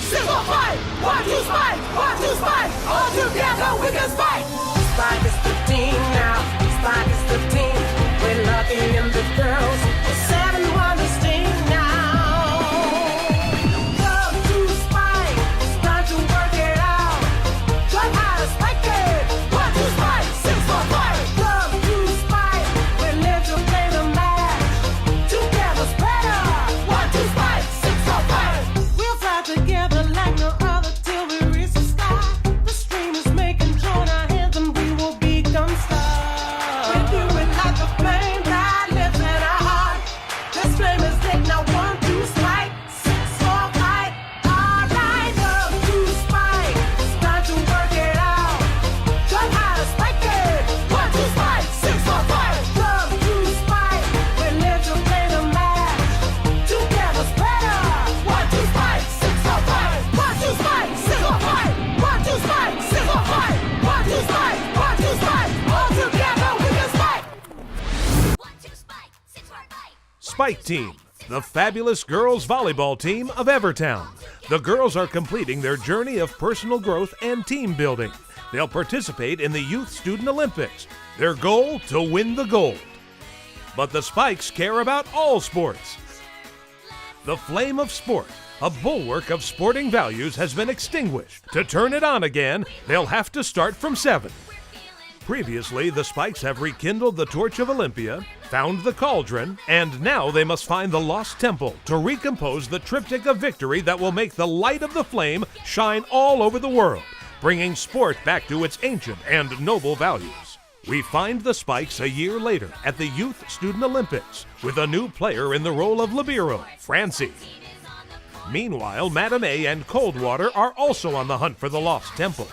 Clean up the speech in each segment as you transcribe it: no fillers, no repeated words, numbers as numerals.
single fight. 1, 2, spike. 1, 2, spike. All together we can spike. Spike is the team now. Spike is the team. We're lucky in the girls. The 7 wonders team now. Love to spike. It's time to work it out. Try how to spike it. 1, 2, spike. 6, 4, 5. Love to spike. We live to play the match. Together's better. 1, 2, spike. 6, 4, 5. We'll fly together like no other till we reach the sky. The stream is making join our hands and we will become stars. We do it like a flame that lives in our heart. This flame is lit now. 1, 2, spike. 6, 4, 5. All right, love to spike. It's time to work it out. Try how to spike it. 1, 2, spike. 6, 4, 5. Love to spike. We live to play the match. Together's better. 1, 2, spike. 6, 4, 5. 1, 2, spike. 6, 4, 5. 1, 2, spike. 6, 4, 5. 1, 2, spike. 1, 2, spike. All together we can spike. 1, 2, spike, 6, 4, 5. Spike Team, the fabulous girls volleyball team of Evertown. The girls are completing their journey of personal growth and team building. They'll participate in the Youth Student Olympics. Their goal, to win the gold. But the Spikes care about all sports. The flame of sport, a bulwark of sporting values, has been extinguished. To turn it on again, they'll have to start from 7. Previously, the Spikes have rekindled the torch of Olympia, found the cauldron, and now they must find the lost temple to recompose the triptych of victory that will make the light of the flame shine all over the world, bringing sport back to its ancient and noble values. We find the Spikes a year later at the Youth Student Olympics with a new player in the role of libero, Francie. Meanwhile, Madame A and Coldwater are also on the hunt for the lost temple.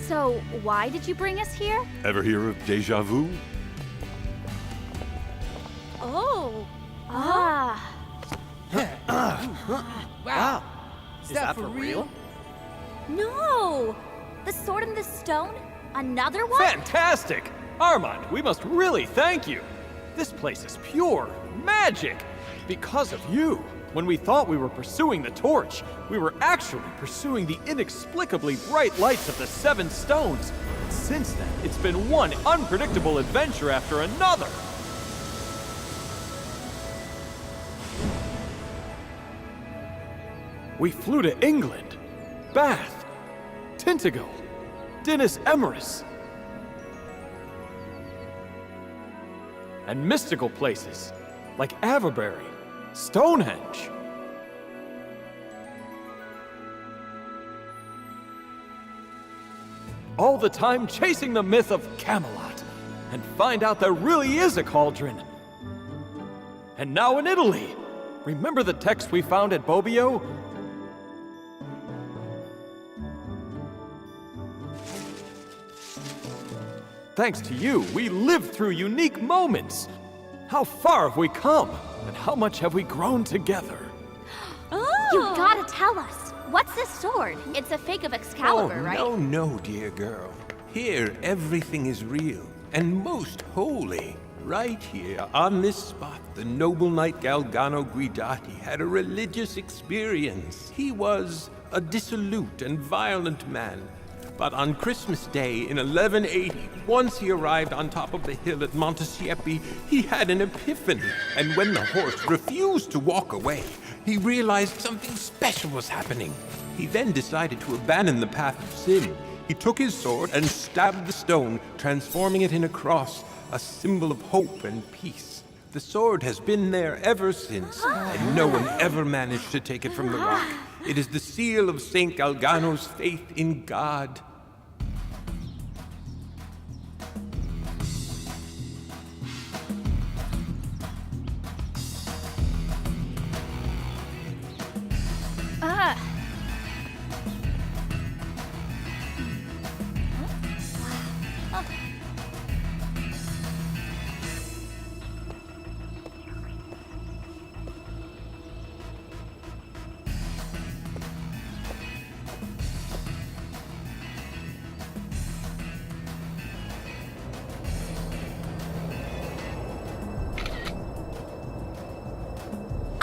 So, why did you bring us here? Ever hear of deja vu? Oh. Ah. Wow. Is that for real? No! The sword and the stone? Another one? Fantastic! Armand, we must really thank you. This place is pure magic. Because of you. When we thought we were pursuing the torch, we were actually pursuing the inexplicably bright lights of the 7 stones. Since then, it's been one unpredictable adventure after another. We flew to England, Bath, Tintagel, Dinas Emrys, and mystical places like Avebury, Stonehenge. All the time chasing the myth of Camelot and find out there really is a cauldron. And now in Italy. Remember the text we found at Bobbio? Thanks to you, we lived through unique moments. How far have we come? And how much have we grown together? You gotta tell us. What's this sword? It's a fake of Excalibur, right? Oh, no, dear girl. Here, everything is real and most holy. Right here, on this spot, the noble knight Galgano Guidati had a religious experience. He was a dissolute and violent man. But on Christmas Day in 1180, once he arrived on top of the hill at Montesiepi, he had an epiphany. And when the horse refused to walk away, he realized something special was happening. He then decided to abandon the path of sin. He took his sword and stabbed the stone, transforming it in a cross, a symbol of hope and peace. The sword has been there ever since, and no one ever managed to take it from the rock. It is the seal of Saint Galgano's faith in God.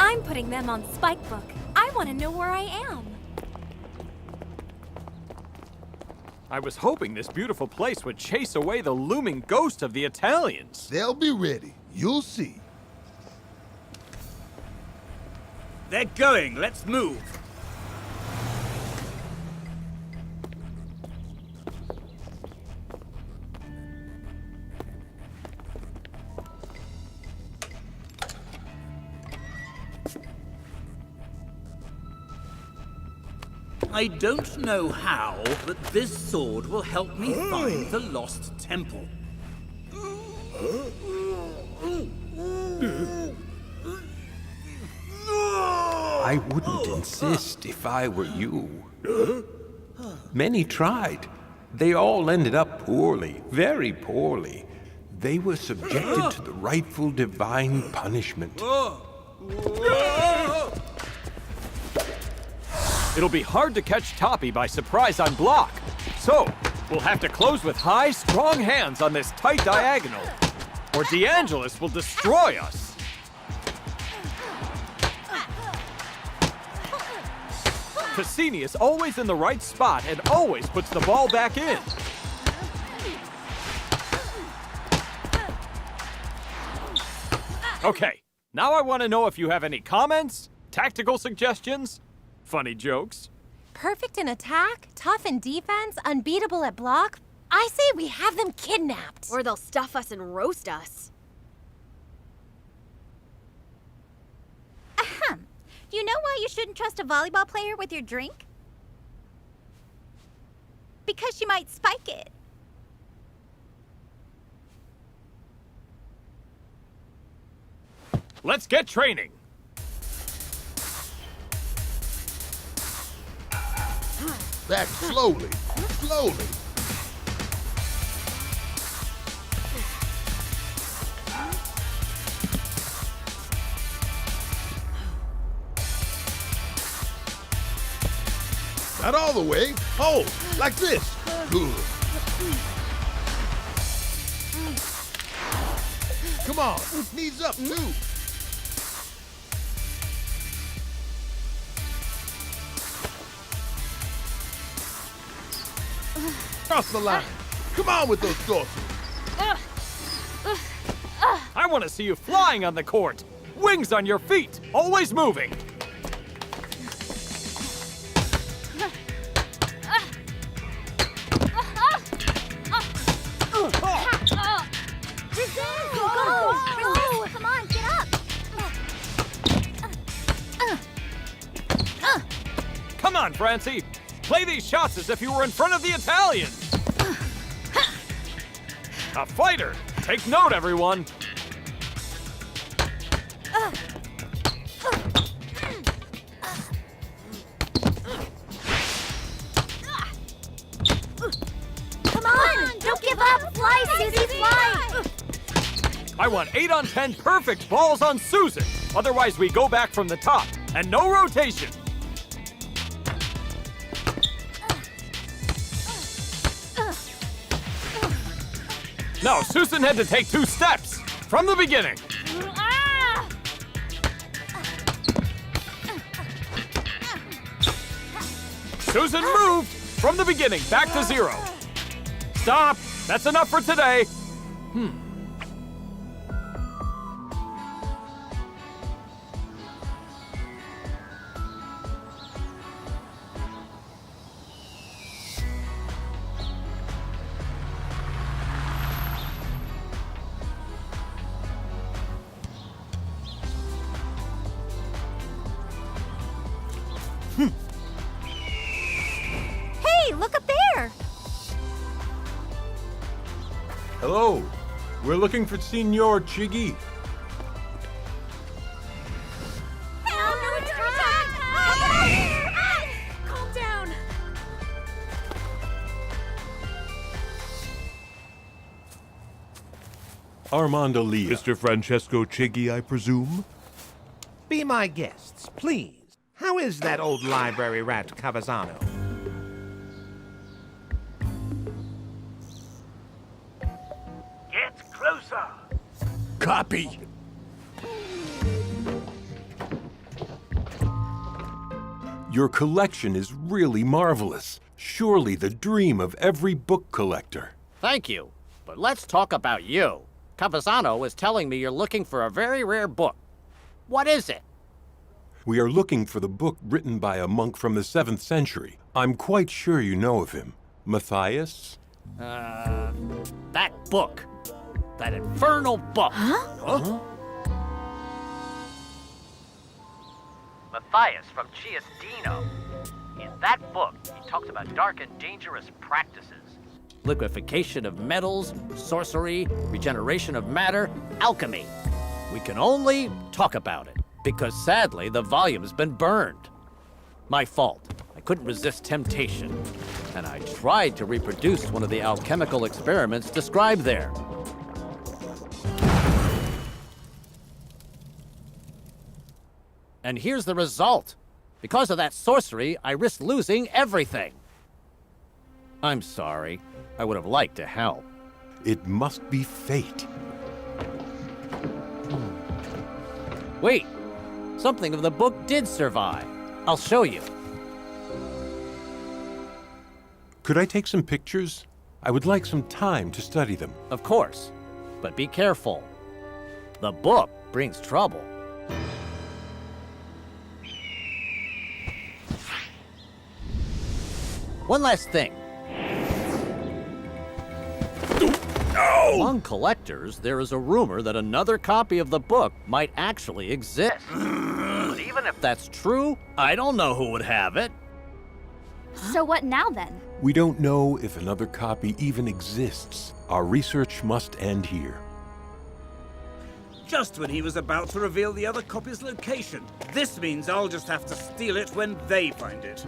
I'm putting them on Spikebook. I want to know where I am. I was hoping this beautiful place would chase away the looming ghost of the Italians. They'll be ready. You'll see. They're going. Let's move. I don't know how, but this sword will help me find the lost temple. I wouldn't insist if I were you. Many tried. They all ended up poorly, very poorly. They were subjected to the rightful divine punishment. It'll be hard to catch Toppy by surprise on block. So, we'll have to close with high, strong hands on this tight diagonal, or DeAngelis will destroy us. Cassini is always in the right spot and always puts the ball back in. Okay, now I want to know if you have any comments, tactical suggestions, funny jokes. Perfect in attack, tough in defense, unbeatable at block. I say we have them kidnapped. Or they'll stuff us and roast us. Ahem. You know why you shouldn't trust a volleyball player with your drink? Because she might spike it. Let's get training. Back slowly. Slowly. Not all the way. Hold. Like this. Good. Come on. Knees up, too. Cross the line. Come on with those dorsals. I want to see you flying on the court. Wings on your feet, always moving. Come on, get up! Come on, Francie. Play these shots as if you were in front of the Italians. A fighter. Take note, everyone. Come on! Don't give up! Fly, Susie, fly! I want 8 on 10 perfect balls on Susan. Otherwise, we go back from the top and no rotation. No, Susan had to take 2 steps from the beginning. Susan moved from the beginning, back to 0. Stop. That's enough for today. Hello. We're looking for Signor Chigi. Calm down. Armandolia. Mr. Francesco Chiggi, I presume? Be my guests, please. How is that old library rat, Cavazzano? Get closer. Copy. Your collection is really marvelous. Surely the dream of every book collector. Thank you. But let's talk about you. Cavazzano is telling me you're looking for a very rare book. What is it? We are looking for the book written by a monk from the 7th century. I'm quite sure you know of him. Matthias? That book. That infernal book. Huh? Matthias from Chiastino. In that book, he talks about dark and dangerous practices. Liquefaction of metals, sorcery, regeneration of matter, alchemy. We can only talk about it, because sadly, the volume's been burned. My fault. I couldn't resist temptation, and I tried to reproduce one of the alchemical experiments described there. And here's the result. Because of that sorcery, I risked losing everything. I'm sorry. I would have liked to help. It must be fate. Wait. Something of the book did survive. I'll show you. Could I take some pictures? I would like some time to study them. Of course. But be careful. The book brings trouble. One last thing. Among collectors, there is a rumor that another copy of the book might actually exist. But even if that's true, I don't know who would have it. So what now then? We don't know if another copy even exists. Our research must end here. Just when he was about to reveal the other copy's location. This means I'll just have to steal it when they find it.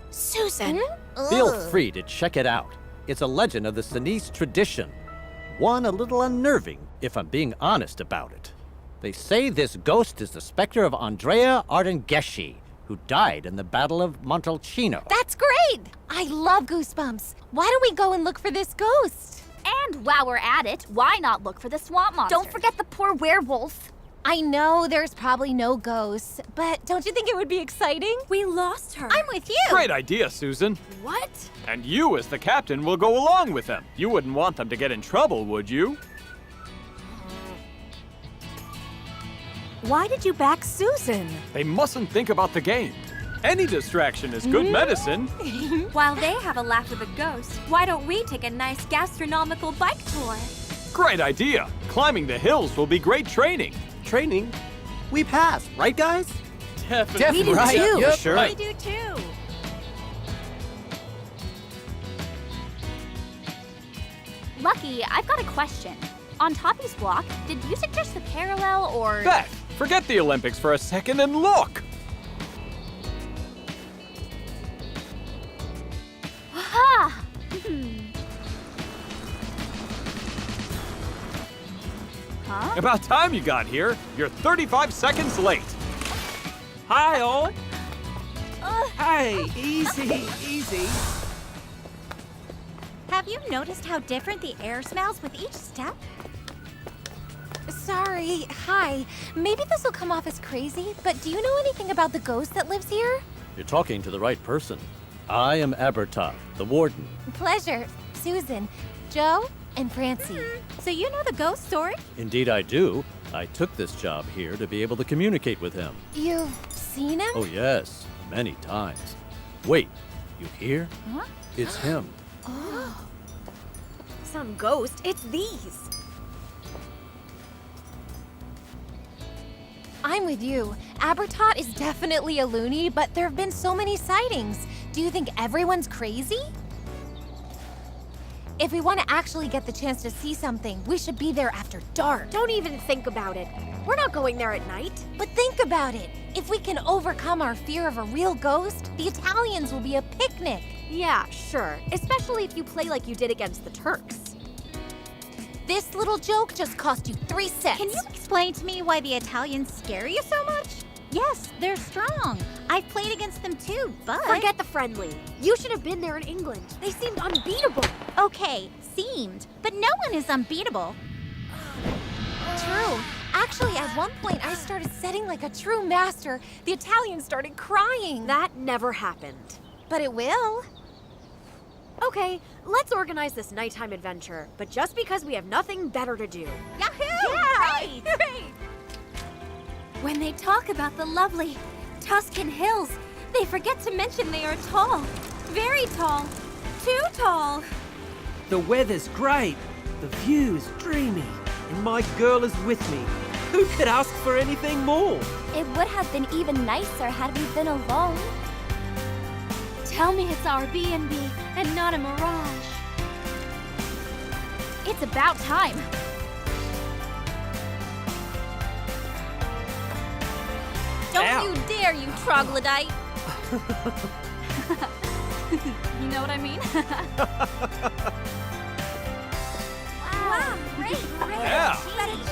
Susan! Feel free to check it out. It's a legend of the Sinise tradition. One a little unnerving, if I'm being honest about it. They say this ghost is the specter of Andrea Ardengeschi, who died in the Battle of Montalcino. That's great! I love Goosebumps. Why don't we go and look for this ghost? And while we're at it, why not look for the swamp monster? Don't forget the poor werewolf. I know there's probably no ghosts, but don't you think it would be exciting? We lost her. I'm with you. Great idea, Susan. What? And you, as the captain, will go along with them. You wouldn't want them to get in trouble, would you? Why did you back Susan? They mustn't think about the game. Any distraction is good medicine. While they have a laugh with a ghost, why don't we take a nice gastronomical bike tour? Great idea. Climbing the hills will be great training. Training? We passed, right, guys? Definitely. We do right. too. Yep, sure. We do too. Lucky, I've got a question. On Toppy's block, did you suggest the parallel or... Beth, forget the Olympics for a second and look. Ha! Huh? About time you got here. You're 35 seconds late. Hi, all. Hey, easy, easy. Have you noticed how different the air smells with each step? Sorry, hi. Maybe this will come off as crazy, but do you know anything about the ghost that lives here? You're talking to the right person. I am Abertov, the warden. Pleasure. Susan, Joe, and Francie. So you know the ghost story? Indeed I do. I took this job here to be able to communicate with him. You've seen him? Oh yes, many times. Wait, you hear? Huh? It's him. Some ghost. It's these. I'm with you. Abertot is definitely a loony, but there have been so many sightings. Do you think everyone's crazy? If we want to actually get the chance to see something, we should be there after dark. Don't even think about it. We're not going there at night. But think about it. If we can overcome our fear of a real ghost, the Italians will be a picnic. Yeah, sure. Especially if you play like you did against the Turks. This little joke just cost you 3 cents. Can you explain to me why the Italians scare you so much? Yes, they're strong. I've played against them too, but... Forget the friendly. You should have been there in England. They seemed unbeatable. Okay, seemed. But no one is unbeatable. True. Actually, at one point, I started setting like a true master. The Italians started crying. That never happened. But it will. Okay, let's organize this nighttime adventure, but just because we have nothing better to do. Yahoo! Yeah! Great! When they talk about the lovely Tuscan hills, they forget to mention they are tall. Very tall. Too tall. The weather's great, the view's dreamy, and my girl is with me. Who could ask for anything more? It would have been even nicer had we been alone. Tell me it's our B&B and not a mirage. It's about time. Don't you dare, you troglodyte! You know what I mean? Wow, great. Yeah.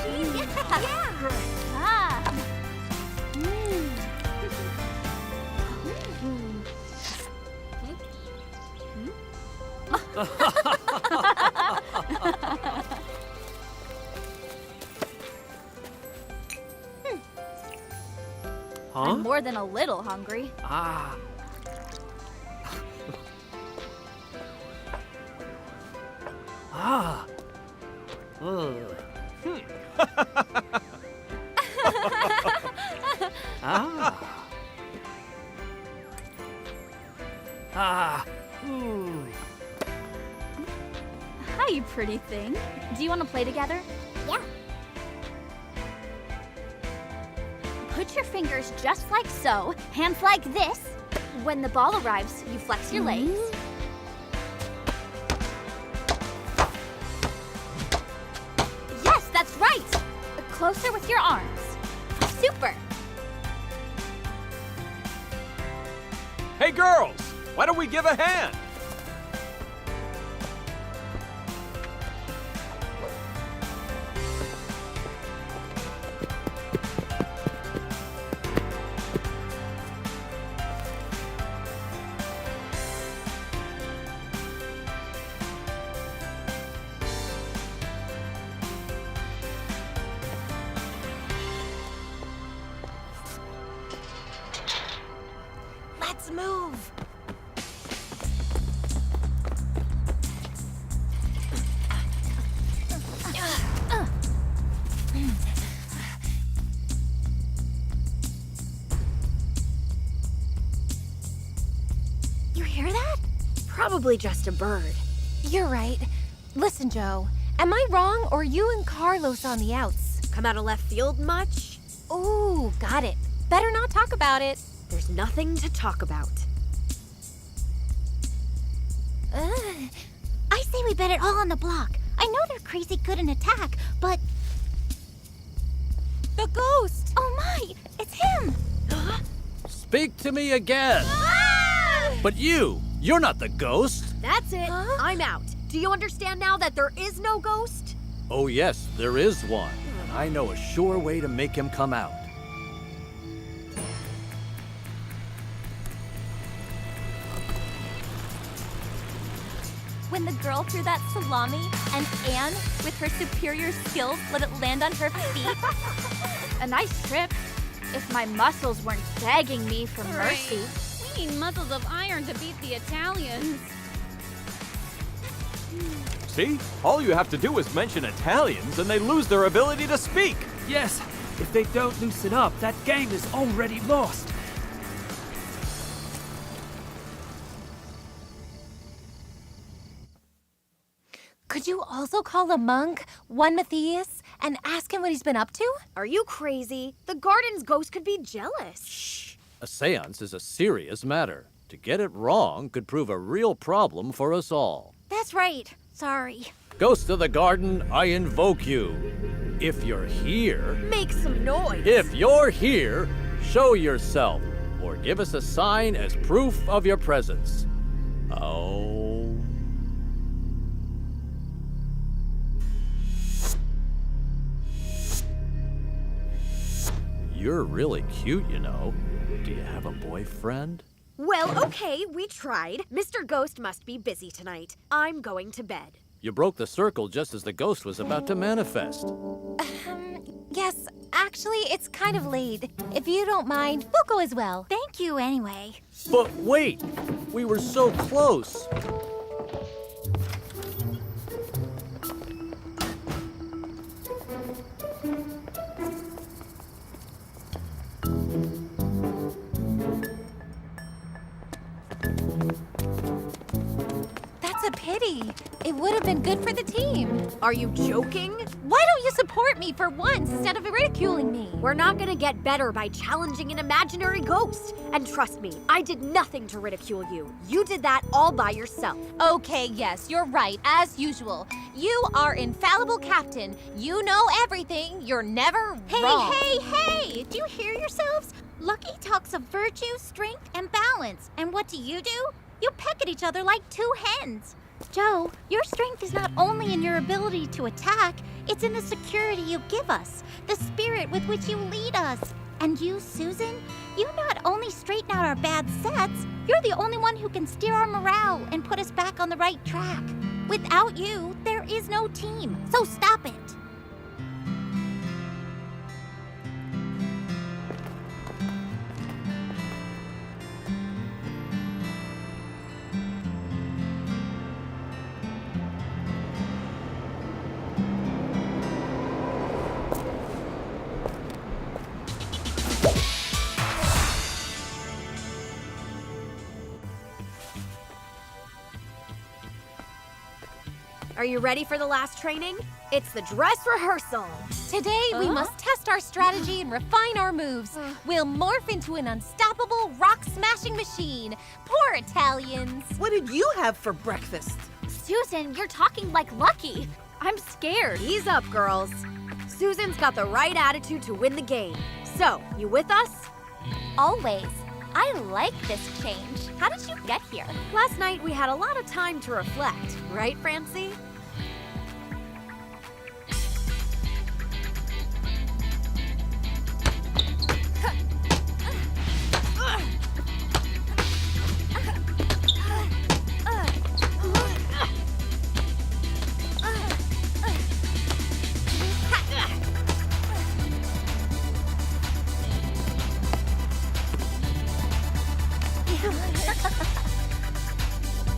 Cheese. Yeah. Ah. I'm more than a little hungry. Ah. Ah. Ah. Ah. Ooh. Hi, you pretty thing. Do you want to play together? Yeah. Put your fingers just like so, hands like this. When the ball arrives, you flex your legs. Yes, that's right! Closer with your arms. Super! Hey girls, why don't we give a hand? Let's move. You hear that? Probably just a bird. You're right. Listen, Joe. Am I wrong, or you and Carlos on the outs? Come out of left field much? Ooh, got it. Better not talk about it. There's nothing to talk about. I say we bet it all on the block. I know they're crazy good in attack, but... The ghost! Oh my! It's him! Speak to me again! But you're not the ghost. That's it. I'm out. Do you understand now that there is no ghost? Oh yes, there is one. And I know a sure way to make him come out. When the girl threw that salami and Anne, with her superior skills, let it land on her feet. A nice trip, if my muscles weren't begging me for mercy. We need muscles of iron to beat the Italians. See? All you have to do is mention Italians and they lose their ability to speak. Yes, if they don't loosen up, that game is already lost. Could you also call a monk, one Matthias, and ask him what he's been up to? Are you crazy? The garden's ghost could be jealous. Shh. A seance is a serious matter. To get it wrong could prove a real problem for us all. That's right. Sorry. Ghost of the garden, I invoke you. If you're here... Make some noise. If you're here, show yourself, or give us a sign as proof of your presence. Oh. You're really cute, you know. Do you have a boyfriend? Well, okay, we tried. Mr. Ghost must be busy tonight. I'm going to bed. You broke the circle just as the ghost was about to manifest. Yes, actually, it's kind of late. If you don't mind, we'll go as well. Thank you anyway. But wait! We were so close! That's a pity. It would have been good for the team. Are you joking? Why don't you support me for once instead of ridiculing me? We're not gonna get better by challenging an imaginary ghost. And trust me, I did nothing to ridicule you. You did that all by yourself. Okay, yes, you're right, as usual. You are infallible captain. You know everything. You're never wrong. Hey! Do you hear yourselves? Lucky talks of virtue, strength, and balance. And what do? You peck at each other like two hens. Joe, your strength is not only in your ability to attack, it's in the security you give us, the spirit with which you lead us. And you, Susan, you not only straighten out our bad sets, you're the only one who can steer our morale and put us back on the right track. Without you, there is no team, so stop it. Are you ready for the last training? It's the dress rehearsal. Today, we must test our strategy and refine our moves. We'll morph into an unstoppable rock-smashing machine. Poor Italians. What did you have for breakfast? Susan, you're talking like Lucky. I'm scared. Ease up, girls. Susan's got the right attitude to win the game. So, you with us? Always. I like this change. How did you get here? Last night we had a lot of time to reflect, right, Francie?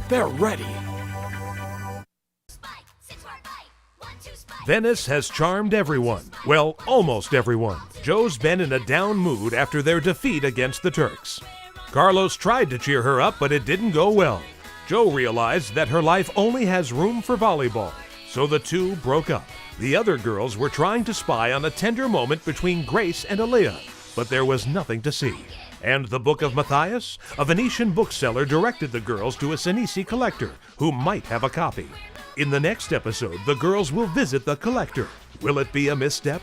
They're ready. Venice has charmed everyone. Well, almost everyone. Joe's been in a down mood after their defeat against the Turks. Carlos tried to cheer her up, but it didn't go well. Joe realized that her life only has room for volleyball, so the two broke up. The other girls were trying to spy on a tender moment between Grace and Aaliyah, but there was nothing to see. And the Book of Matthias? A Venetian bookseller directed the girls to a Senisi collector who might have a copy. In the next episode, the girls will visit the collector. Will it be a misstep?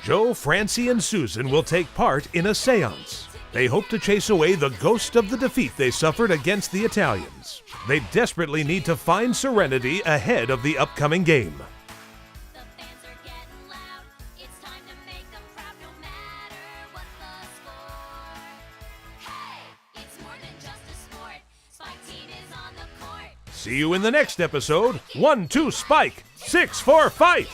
Joe, Francie, and Susan will take part in a seance. They hope to chase away the ghost of the defeat they suffered against the Italians. They desperately need to find serenity ahead of the upcoming game. See you in the next episode. 1-2 Spike, 6-4 fight!